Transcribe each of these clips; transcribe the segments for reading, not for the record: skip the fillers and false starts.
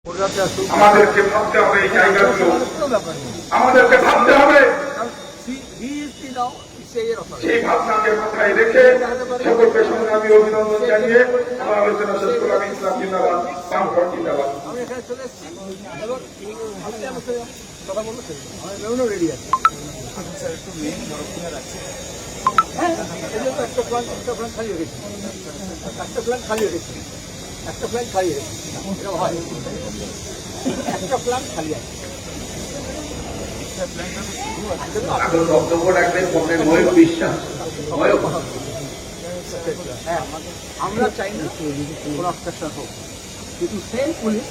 আমাদেরকে ভাবতে হবে এই জায়গাগুলো, আমাদেরকে ভাবতে হবে। সেই ভাবনাকে মাথায় রেখে সকলকে সংগ্রামী অভিনন্দন জানিয়ে আমার আলোচনা শেষ করলাম। ইসলাম জিন্দাবাদ, বামফ্রন্ট জিন্দাবাদ। আমি এখানে চলে এসেছি এবং কথা বলবো, আমার রেডি আছে। হ্যাঁ, একটা প্ল্যান খালি রেখেছি, একটা প্ল্যান খালি রেখেছি, একটা প্ল্যান খালি রেখেছি। এটা হয়, একটা প্ল্যান খালি আছে। বক্তব্য রাখবেন ময়ূর বিশ্বাস। হ্যাঁ, আমরা চাই না কোনো অবস্ট্রাকশন হোক, কিন্তু সেম পুলিশ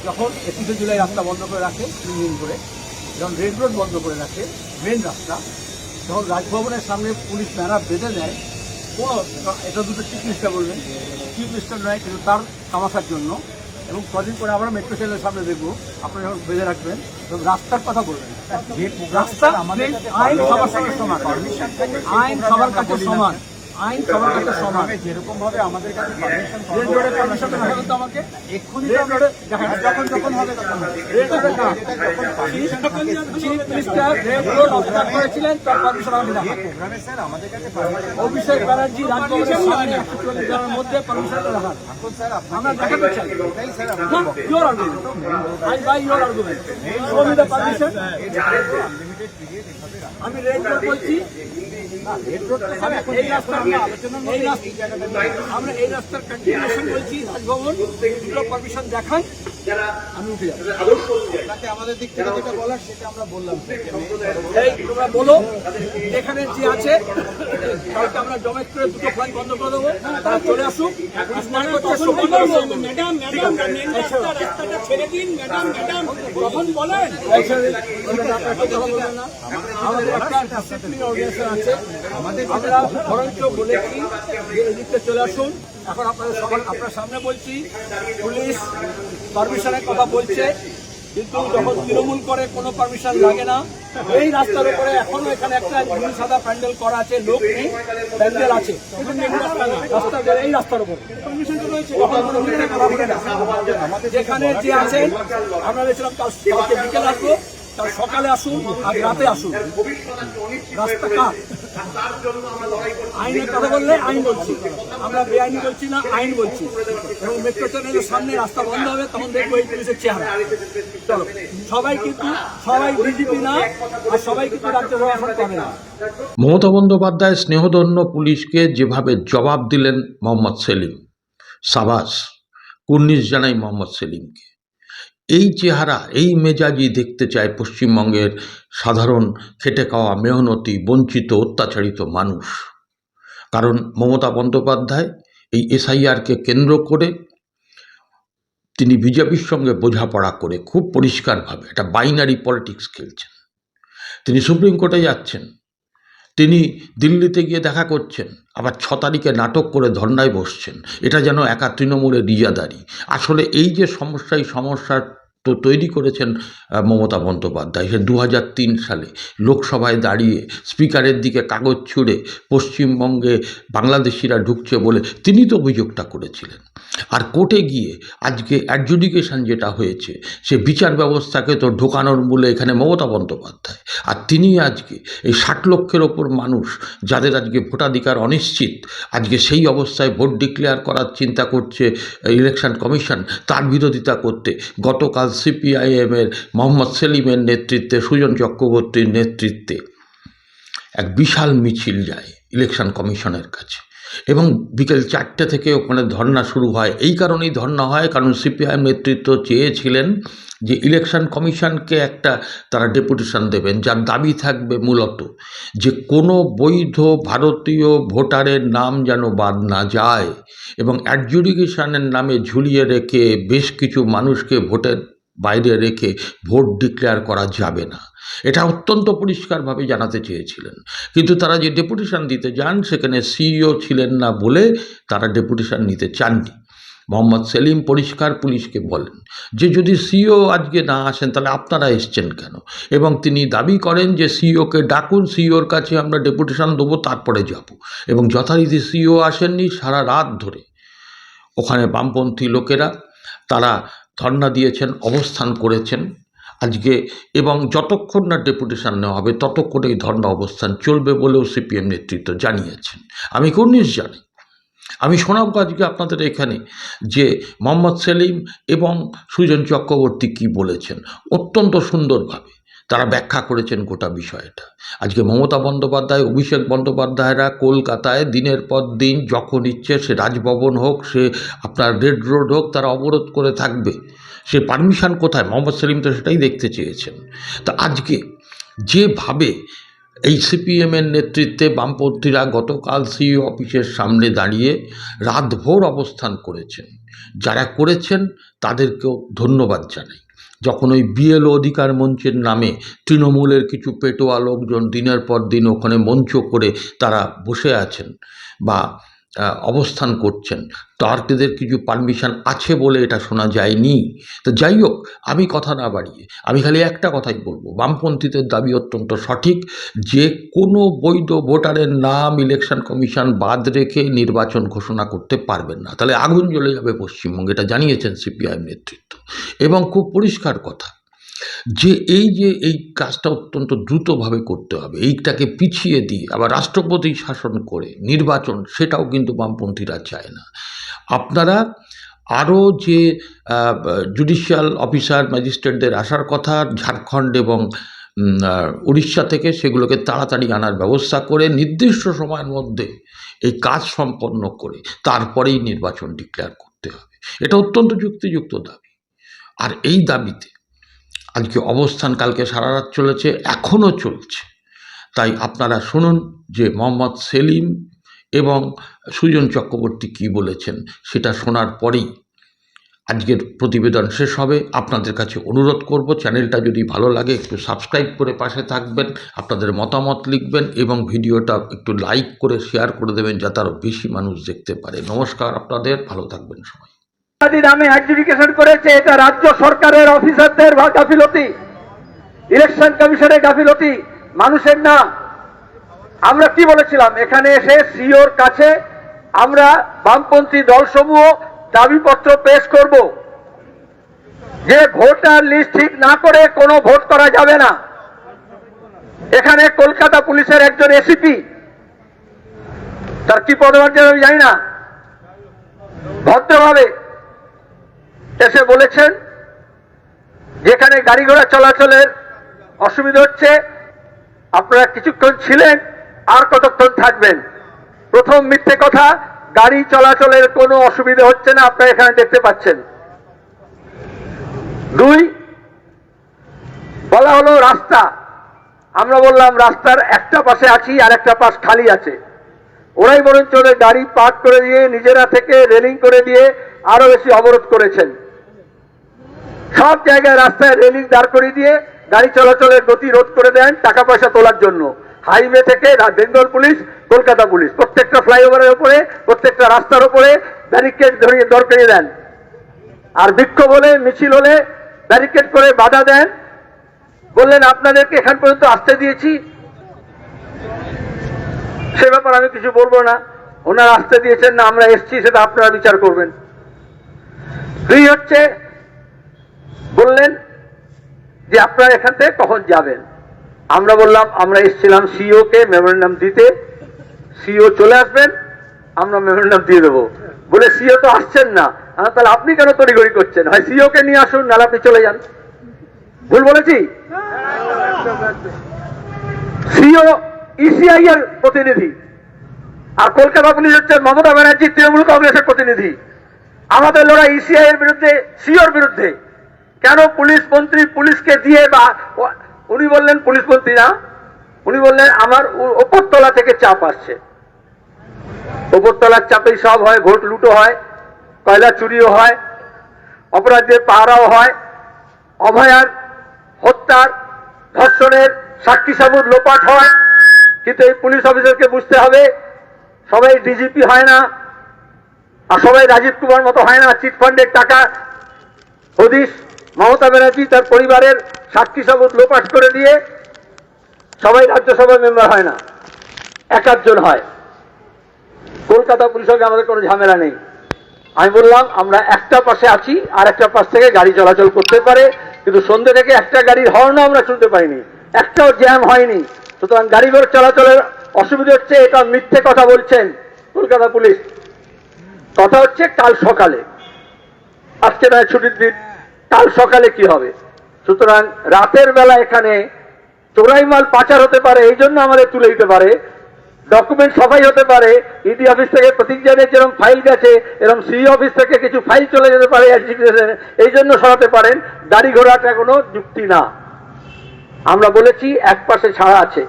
যখন 21 জুলাই রাস্তা বন্ধ করে রাখে 3 দিন করে, যখন রেড রোড বন্ধ করে রাখে মেন রাস্তা, যখন রাজভবনের সামনে পুলিশ ব্যানার বেঁধে দেয়, কোনো এটা দুটো চিফ মিনিস্টার বলবেন, চিফ মিনিস্টার নয় কিন্তু তার তামাশার জন্য, এবং কদিন পরে আমরা মেট্রো স্টেশনের সামনে দেখবো, আপনারা যখন বেঁধে রাখবেন এবং রাস্তার কথা বলবেন। রাস্তা আমাদের আইন সবার সঙ্গে সমান, আইন সবার কাছে সমান, আইন সবার কাছে সমান। যেরকম ভাবে আমাদের কাছে রেড রোডে পারমিশন দেখাবেন তো আমাকে, এক্ষুনি রেড রোডে যখন যখন হবে তখন রেড রোডে চিফ মিনিস্টার রেড রোড অবস্থান করেছিলেন, তার পারমিশন আমাকে দেখান। অভিষেক ব্যানার্জি রাজভবনের সামনে 144 জনের মধ্যে পারমিশনটা দেখান, আমরা দেখাতে চাই। Your argument, I buy your argument, show me the permission. আমি রেড রোড বলছি, আমরা এই রাস্তার কন্টিনিউশন বলছি, রাজভবন দুটো পারমিশন দেখান, আমি উঠে যাবো। আমাদের দিক থেকে যেটা বলার সেটা আমরা বললাম, এই তোমরা বলো এখানে যে আছে কালকে আমরা জমায়েত করে দুটো প্ল্যান বন্ধ করে দেবো, তারা চলে আসুক। ম্যাডাম রাস্তাটা ছেড়ে দিন, ম্যাডাম কখন বলেন আমাদের একটা ডিসিপ্লিন অর্গানাইজেশন আছে, আমরা বরঞ্চ বলেছি যে এদিকে চলে আসুন। এখন আপনাদের সবার আপনার সামনে বলছি, পুলিশ পারমিশনের কথা বলছে, কিন্তু যখন তৃণমূল করে কোনো পারমিশন লাগে না। এই রাস্তার উপরে এখনো এখানে একটা নীল সাদা প্যান্ডেল করা আছে, লোক নেই, প্যান্ডেল আছে রাস্তার, এই রাস্তার উপর যেখানে যে আছেন আমরা বলেছিলাম কালকে বিকেল আসবো, কাল সকালে আসুন, আজ রাতে আসুন। রাস্তা কার আইনের কথা বললে আইন বলছি, আমরা বেআইনি বলছি না, আইন বলছি। এবং মেট্রো ট্রেনের সামনে রাস্তা বন্ধ হবে, তখন দেখবো এই পুলিশের চেহারা। চলো, সবাই কিন্তু সবাই ডিজিপি না, আর সবাই কিন্তু রাজ্যসভা এখন করে না। মমতা বন্দ্যোপাধ্যায় স্নেহধন্য পুলিশকে যেভাবে জবাব দিলেন মোহাম্মদ সেলিম, সাবাস, কুর্নিশ জানাই মোহাম্মদ সেলিমকে। এই চেহারা, এই মেজাজি দেখতে চায় পশ্চিমবঙ্গের সাধারণ খেটে খাওয়া মেহনতি বঞ্চিত অত্যাচারিত মানুষ। কারণ মমতা বন্দ্যোপাধ্যায় এই এসআইআরকে কেন্দ্র করে তিনি বিজেপির সঙ্গে বোঝাপড়া করে খুব পরিষ্কারভাবে একটা বাইনারি পলিটিক্স খেলছেন। তিনি সুপ্রিম কোর্টে যাচ্ছেন, তিনি দিল্লিতে গিয়ে দেখা করছেন, আবার 6 তারিখে নাটক করে ধর্নায় বসছেন। এটা যেন একা তৃণমূলের রিজাদারি। আসলে এই যে সমস্যা তো তৈরি করেছেন মমতা বন্দ্যোপাধ্যায়। সে 2003 সালে লোকসভায় দাঁড়িয়ে স্পিকারের দিকে কাগজ ছুঁড়ে পশ্চিমবঙ্গে বাংলাদেশিরা ঢুকছে বলে তিনি তো অভিযোগটা করেছিলেন। আর কোর্টে গিয়ে আজকে অ্যাডজুডিকেশন যেটা হয়েছে, সে বিচার ব্যবস্থাকে তো ঢোকানোর মূলে এখানে মমতা বন্দ্যোপাধ্যায়। আর তিনি আজকে এই 60 লক্ষের ওপর মানুষ যাদের আজকে ভোটাধিকার অনিশ্চিত, আজকে সেই অবস্থায় ভোট ডিক্লেয়ার করার চিন্তা করছে ইলেকশন কমিশন, তার বিরোধিতা করতে গতকাল সিপিআইএমের মোহাম্মদ সেলিমের নেতৃত্বে, সুজন চক্রবর্তীর নেতৃত্বে এক বিশাল মিছিল যায় ইলেকশন কমিশনের কাছে, এবং বিকেল 4টে থেকে ওখানে ধর্না শুরু হয়। এই কারণেই ধর্না হয় কারণ সিপিআইএম নেতৃত্ব চেয়েছিলেন যে ইলেকশন কমিশনকে একটা তারা ডেপুটেশন দেবেন, যার দাবি থাকবে মূলত যে কোনো বৈধ ভারতীয় ভোটারের নাম যেন বাদ না যায়, এবং অ্যাডজুডিকেশনের নামে ঝুলিয়ে রেখে বেশ কিছু মানুষকে ভোটের বাইরে রেখে ভোট ডিক্লেয়ার করা যাবে না। এটা অত্যন্ত পরিষ্কারভাবে জানাতে চেয়েছিলেন। কিন্তু তারা যে ডেপুটেশন দিতে যান সেখানে সিইও ছিলেন না বলে তারা ডেপুটেশন নিতে চাননি। মোহাম্মদ সেলিম পরিষ্কার পুলিশকে বলেন যে যদি সিইও আজকে না আসেন তাহলে আপনারা এসছেন কেন, এবং তিনি দাবি করেন যে সিইওকে ডাকুন, সিইওর কাছে আমরা ডেপুটেশন দেবো, তারপরে যাব। এবং যথারীতি সিইও আসেননি। সারা রাত ধরে ওখানে বামপন্থী লোকেরা তারা ধর্ণা দিয়েছেন, অবস্থান করেছেন আজকে, এবং যতক্ষণ না ডেপুটেশন নেওয়া হবে ততক্ষণ এই ধর্ণা অবস্থান চলবে বলেও সিপিএম নেতৃত্ব জানিয়েছেন। আমি কুর্নিশ জানি, আমি শোনাবো আজকে আপনাদের এখানে যে মোহাম্মদ সেলিম এবং সুজন চক্রবর্তী কি বলেছেন। অত্যন্ত সুন্দরভাবে তারা ব্যাখ্যা করেছেন গোটা বিষয়টা। আজকে মমতা বন্দ্যোপাধ্যায়, অভিষেক বন্দ্যোপাধ্যায়রা কলকাতায় দিনের পর দিন যখন ইচ্ছে, সে রাজভবন হোক, সে আপনার রেড রোড হোক, তারা অবরোধ করে থাকবে। সে পারমিশন কোথায়? মোহাম্মদ সেলিম তো সেটাই দেখতে চেয়েছেন। তা আজকে যেভাবে এই সিপিএমের নেতৃত্বে বামপন্থীরা গতকাল সিইও অফিসের সামনে দাঁড়িয়ে রাতভর অবস্থান করেছেন, যারা করেছেন তাদেরকেও ধন্যবাদ জানাই। যখন ওই বিএলও অধিকার মঞ্চের নামে তৃণমূলের কিছু পেটোয়া লোকজন দিনের পর দিন ওখানে মঞ্চ করে তারা বসে আছেন বা অবস্থান করছেন, তাদের কিছু পারমিশন আছে বলে এটা শোনা যায়নি। তো যাই হোক, আমি কথা না বাড়িয়ে আমি খালি একটা কথাই বলবো, বামপন্থীদের দাবি অত্যন্ত সঠিক যে কোনো বৈধ ভোটারের নাম ইলেকশন কমিশন বাদ রেখে নির্বাচন ঘোষণা করতে পারবেন না, তাহলে আগুন জ্বলে যাবে পশ্চিমবঙ্গে, এটা জানিয়েছেন সিপিআইএম নেতৃত্ব। এবং খুব পরিষ্কার কথা যে এই কাজটা অত্যন্ত দ্রুতভাবে করতে হবে, এইটাকে পিছিয়ে দিয়ে আবার রাষ্ট্রপতি শাসন করে নির্বাচন, সেটাও কিন্তু বামপন্থীরা চায় না। আপনারা আরও যে জুডিশিয়াল অফিসার ম্যাজিস্ট্রেটদের আসার কথা ঝাড়খণ্ড এবং উড়িষ্যা থেকে, সেগুলোকে তাড়াতাড়ি আনার ব্যবস্থা করে নির্দিষ্ট সময়ের মধ্যে এই কাজ সম্পন্ন করে তারপরেই নির্বাচন ডিক্লেয়ার করতে হবে। এটা অত্যন্ত যুক্তিযুক্ত দাবি। আর এই দাবিতে আজকে অবস্থান কালকে সারা রাত চলেছে, এখনও চলছে। তাই আপনারা শুনুন যে মোহাম্মদ সেলিম এবং সুজন চক্রবর্তী কী বলেছেন, সেটা শোনার পরেই আজকের প্রতিবেদন শেষ হবে। আপনাদের কাছে অনুরোধ করব, চ্যানেলটা যদি ভালো লাগে একটু সাবস্ক্রাইব করে পাশে থাকবেন, আপনাদের মতামত লিখবেন এবং ভিডিওটা একটু লাইক করে শেয়ার করে দেবেন যাতে আরও বেশি মানুষ দেখতে পারে। নমস্কার আপনাদের, ভালো থাকবেন সবাই। নামে অ্যাডজুডিকেশন করেছে, এটা রাজ্য সরকারের অফিসারদের গাফিলতি, ইলেকশন কমিশনের গাফিলতি, মানুষের না। আমরা কি বলেছিলাম, এখানে এসে সিওর কাছে আমরা বামপন্থী দলসমূহ দাবিপত্র পেশ করব যে ভোটার লিস্ট ঠিক না করে কোনো ভোট করা যাবে না। এখানে কলকাতা পুলিশের একজন এসিপি, তার কি পদমর্যাদা আমি জানি না, ভদ্রভাবে এসে বলেছেন যেখানে গাড়ি ঘোড়া চলাচলের অসুবিধা হচ্ছে, আপনারা কিছুক্ষণ ছিলেন, আর কতক্ষণ থাকবেন। প্রথম মিথ্যে কথা, গাড়ি চলাচলের কোনো অসুবিধা হচ্ছে না, আপনারা এখানে দেখতে পাচ্ছেন। দুই, বলা হলো রাস্তা, আমরা বললাম রাস্তার একটা পাশে আছি আর একটা পাশ খালি আছে। ওরাই বরঞ্চ ওদের গাড়ি পার্ক করে দিয়ে নিজেরা থেকে রেলিং করে দিয়ে আরো বেশি অবরোধ করেছেন। সব জায়গায় রাস্তায় রেলিং দাঁড় করিয়ে দিয়ে গাড়ি চলাচলের গতি রোধ করে দেন টাকা পয়সা তোলার জন্য। হাইওয়ে থেকে বেঙ্গল পুলিশ, কলকাতা পুলিশ প্রত্যেকটা ফ্লাইওভারের উপরে, প্রত্যেকটা রাস্তার উপরে ব্যারিকেড ধরিয়ে দর করিয়ে দেন। আর বিক্ষোভ হলে, মিছিল হলে ব্যারিকেড করে বাধা দেন। বললেন আপনাদেরকে এখান পর্যন্ত আসতে দিয়েছি, সে ব্যাপার আমি কিছু বলবো না, ওনারা আসতে দিয়েছেন না আমরা এসছি সেটা আপনারা বিচার করবেন। দুই হচ্ছে, বললেন যে আপনারা এখান থেকে কখন যাবেন। আমরা বললাম আমরা এসেছিলাম সিইও কে মেমোরেন্ডাম দিতে, সিইও চলে আসবেন, আমরা মেমোরেন্ডাম দিয়ে দেবো। বলে সিইও তো আসছেন না, তাহলে আপনি কেন তড়িঘড়ি করছেন, হয় সিইও কে নিয়ে আসুন, নাহলে আপনি চলে যান। ভুল বলেছি? সিইও ইসিআই এর প্রতিনিধি, আর কলকাতা পুলিশ হচ্ছে মমতা ব্যানার্জি তৃণমূল কংগ্রেসের প্রতিনিধি। আমাদের লড়াই ইসিআই এর বিরুদ্ধে, সিইওর বিরুদ্ধে। কেন পুলিশ মন্ত্রী পুলিশকে দিয়ে, বা উনি বললেন পুলিশ মন্ত্রী না, উনি বললেন আমার ওপরতলা থেকে চাপ আসছে, ওপরতলার চাপেই সব হয়, ভোট লুটো হয়, কয়লা চুরিও হয়, অপরাধীদের পাহারাও হয়, অভয়ার হত্যার ধর্ষণের সাক্ষী সাবুত লোপাট হয়। কিন্তু এই পুলিশ অফিসারকে বুঝতে হবে সবাই ডিজিপি হয় না, আর সবাই রাজীব কুমার মতো হয় না। চিটফান্ডের টাকা হদিশ মমতা ব্যানার্জি তার পরিবারের সাক্ষী সাবুত লোপাট করে দিয়ে সবাই রাজ্যসভার মেম্বার হয় না, এক একজন হয়। কলকাতা পুলিশের সঙ্গে আমাদের কোনো ঝামেলা নেই, আমি বললাম আমরা একটা পাশে আছি, আর একটা পাশ থেকে গাড়ি চলাচল করতে পারে, কিন্তু সন্ধ্যে থেকে একটা গাড়ির হর্নও আমরা শুনতে পাইনি, একটাও জ্যাম হয়নি। সুতরাং গাড়ি ঘোড়া চলাচলের অসুবিধা হচ্ছে, এটা মিথ্যে কথা বলছেন কলকাতা পুলিশ। কথা হচ্ছে কাল সকালে, আজকে নয় ছুটির দিন, কাল সকালে কি হবে। সুতরাং রাতের বেলা এখানে চোরাই মাল পাচার হতে পারে, এই জন্য আমাদের তুলে দিতে পারে, ডকুমেন্ট সবাই হতে পারে, ইডি অফিস থেকে প্রতীকজানের যেরকম ফাইল গেছে এরকম সিই অফিস থেকে কিছু ফাইল চলে যেতে পারে, এই জন্য সরাতে পারেন। গাড়ি ঘোড়াটা কোনো যুক্তি না। আমরা বলেছি এক পাশে ছাড়া আছে,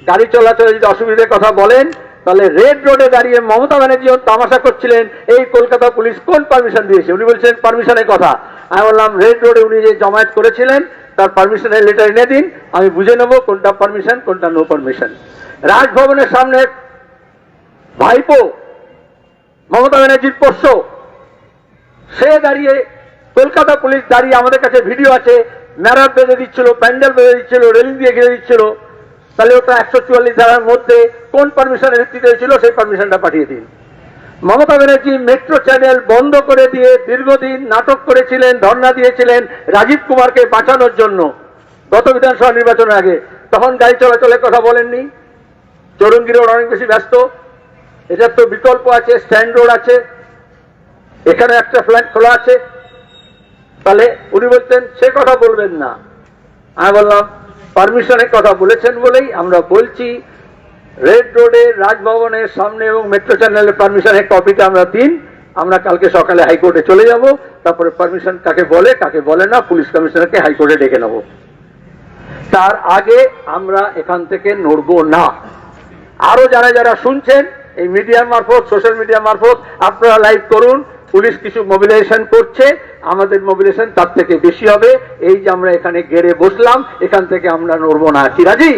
গাড়ি চলাচলে যদি অসুবিধার কথা বলেন তাহলে রেড রোডে দাঁড়িয়ে মমতা ব্যানার্জি তামাশা করছিলেন, এই কলকাতা পুলিশ কোন পারমিশন দিয়েছে। উনি বলছেন পারমিশনের কথা। আমি বললাম রেড রোডে উনি যে জমায়েত করেছিলেন তার পারমিশনের লেটার এনে দিন, আমি বুঝে নেব কোনটা পারমিশন কোনটা নো পারমিশন। রাজভবনের সামনে ভাইপো মমতা ব্যানার্জির পোষ্য, সে দাঁড়িয়ে, কলকাতা পুলিশ দাঁড়িয়ে, আমাদের কাছে ভিডিও আছে, ম্যারাথ বেঁধে দিচ্ছিল, প্যান্ডেল বেঁধে দিচ্ছিল, রেলিং দিয়ে ঘিরে দিচ্ছিল। তাহলে ওটা 144 ধারার মধ্যে কোন পারমিশনের ভিত্তিতে ছিল সেই পারমিশনটা পাঠিয়ে দিন। মমতা ব্যানার্জি মেট্রো চ্যানেল বন্ধ করে দিয়ে দীর্ঘদিন নাটক করেছিলেন, ধর্ণা দিয়েছিলেন রাজীব কুমারকে বাঁচানোর জন্য গত বিধানসভা নির্বাচনের আগে। তখন গাড়ি চলাচলের কথা বলেননি। চৌরঙ্গি রোড অনেক বেশি ব্যস্ত, এটার তো বিকল্প আছে, স্ট্যান্ড রোড আছে, এখানে একটা ফ্ল্যাট খোলা আছে। তাহলে উনি বলতেন সে কথা বলবেন না। আমি বললাম পারমিশনের কথা বলেছেন বলেই আমরা বলছি, রেড রোডে রাজভবনের সামনে এবং মেট্রো চ্যানেলের পারমিশনের কপিটা আমরা দিন, আমরা কালকে সকালে হাইকোর্টে চলে যাব, তারপরে পারমিশন কাকে বলে না পুলিশ কমিশনারকে হাইকোর্টে ডেকে নেব। তার আগে আমরা এখান থেকে নড়বো না। আরো যারা যারা শুনছেন এই মিডিয়া মারফত, সোশ্যাল মিডিয়া মারফত, আপনারা লাইভ করুন, পুলিশ কিছু মোবিলাইজেশন করছে, আমাদের মোবিলাইজেশন তার থেকে বেশি হবে। এই যে আমরা এখানে গেড়ে বসলাম, এখান থেকে আমরা নড়বো না। কি রাজি?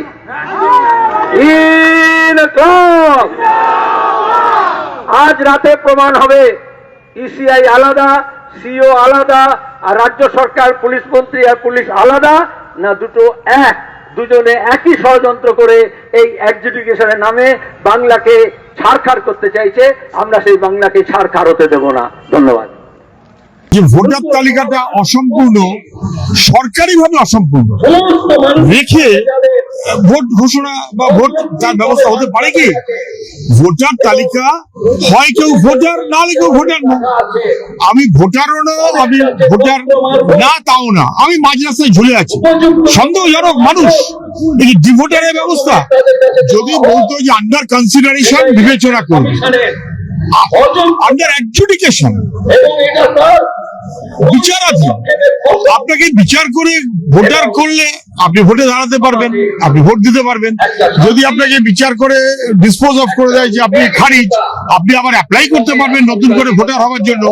আজ রাতে প্রমাণ হবে ইসিআই আলাদা, সিও আলাদা, আর রাজ্য সরকার পুলিশ মন্ত্রী আর পুলিশ আলাদা না দুটো এক। দুজনে একই ষড়যন্ত্র করে এই অ্যাডজুডিকেশনের নামে বাংলাকে ছাড়খাড় করতে চাইছে। আমরা সেই বাংলাকে ছাড়খাড় হতে দেব না। ধন্যবাদ। যে ভোটার তালিকাটা অসম্পূর্ণ, সরকারিভাবে অসম্পূর্ণ রেখে ভোট ঘোষণা বা ভোট তার ব্যবস্থা হতে পারে কি? ভোটার তালিকা হয় কেউ ভোটার, না হলে কেউ ভোটার না। আমি ভোটারও না, আমি ভোটার না তাও না, আমি মাঝ রাস্তায় ঝুলে আছি, সন্দেহজনক মানুষ। এই ডিভোটারের ব্যবস্থা যদি বলতো যে আন্ডার কনসিডারেশন, বিবেচনা করবে, আন্ডার অ্যাডজুডিকেশন, বিচারাধীন, আপনাকে বিচার করে ভোটার করলে আপনি ভোটে দাঁড়াতে পারবেন, আপনি ভোট দিতে পারবেন। যদি আপনাকে বিচার করে ডিসপোজ অফ করে দেয় যে আপনি খারিজ, আপনি আবার অ্যাপ্লাই করতে পারবেন নতুন করে ভোটার হওয়ার জন্য।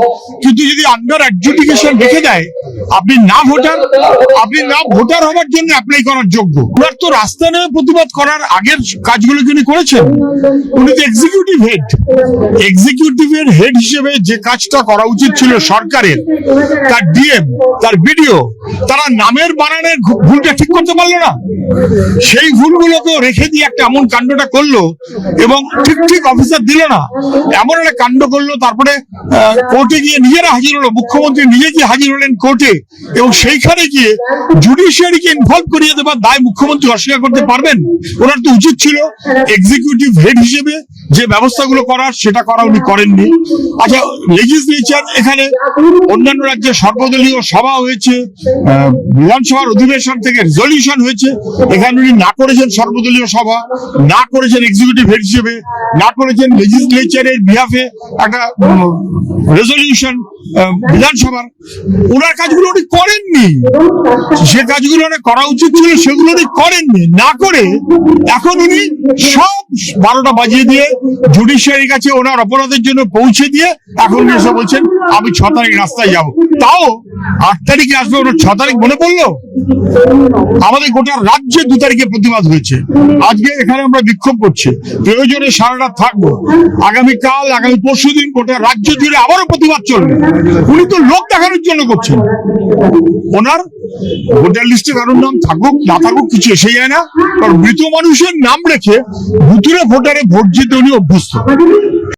কিন্তু যদি আন্ডার অ্যাডজুডিকেশন রেখে দেয় আপনি না ভোটার, আপনি না ভোটার হওয়ার জন্য অ্যাপ্লাই করার যোগ্য। ওনার তো রাস্তা নেমে প্রতিবাদ করার আগের কাজগুলো তিনি করেছেন। উনি তো এক্সিকিউটিভ হেড, এক্সিকিউটিভের হেড হিসেবে যে কাজটা করা উচিত ছিল সরকারের, তার ডিএম, তার বিডিও, তারা নামের বানানের ভুলটা ঠিক করতে পারলো না। সেই ভুলগুলোকে রেখে দিয়ে একটা এমন কাণ্ডটা করলো এবং ঠিক অফিসার দিল না, এমন একটা কাণ্ড করলো। তারপরে কোর্টে গিয়ে নিজেরা হাজির হলো, মুখ্যমন্ত্রী নিজে গিয়ে হাজির হলেন কোর্টে, এবং সেইখানে গিয়ে জুডিশিয়ারিকে ইনভলভ করিয়ে দেবার দায় মুখ্যমন্ত্রী অস্বীকার করতে পারবেন? ওনার তো উচিত ছিল এক্সিকিউটিভ হেড হিসেবে যে ব্যবস্থাগুলো করার সেটা করা উনি করেননি। আচ্ছা, লেজিসলেচার, এখানে অন্যান্য রাজ্যে সর্বদলীয় সভা হয়েছে, বিধানসভার অধিবেশন থেকে রেজলিউশন হয়েছে, এখানে উনি না করেছেন সর্বদলীয় সভা, না করেছেন এক্সিকিউটিভ হেড হিসেবে, না করেছেন লেজিসলেচারের বিহাফে একটা রেজলিউশন বিধানসভার। ওনার কাজগুলো উনি করেননি, যে কাজগুলো উনি করা উচিত ছিল সেগুলো উনি করেননি। না করে এখন উনি সব 12টা বাজিয়ে দিয়ে জুডিশিয়ারির কাছে ওনার অপরাধের জন্য পৌঁছে দিয়ে এখন উনি এসে বলছেন আমি 6 তারিখ রাস্তায় যাব। তাও 8 তারিখে আসবে, ওনার 6 তারিখ মনে পড়লো? আমাদের গোটা রাজ্যে 2 তারিখে প্রতিবাদ হয়েছে। আজকে এখানে আমরা বিক্ষোভ করছি, প্রয়োজনে সারা রাত থাকবো। আগামীকাল, আগামী পরশুদিন গোটা রাজ্য জুড়ে আবারও প্রতিবাদ চলবে। উনি তো লোক দেখানোর জন্য করছেন। ওনার ভোটার লিস্টে কারোর নাম থাকুক না থাকুক কিছু এসে যায় না, কারণ মৃত মানুষের নাম রেখে ভুতুরে ভোটারে ভোট দিতে উনি অভ্যস্ত।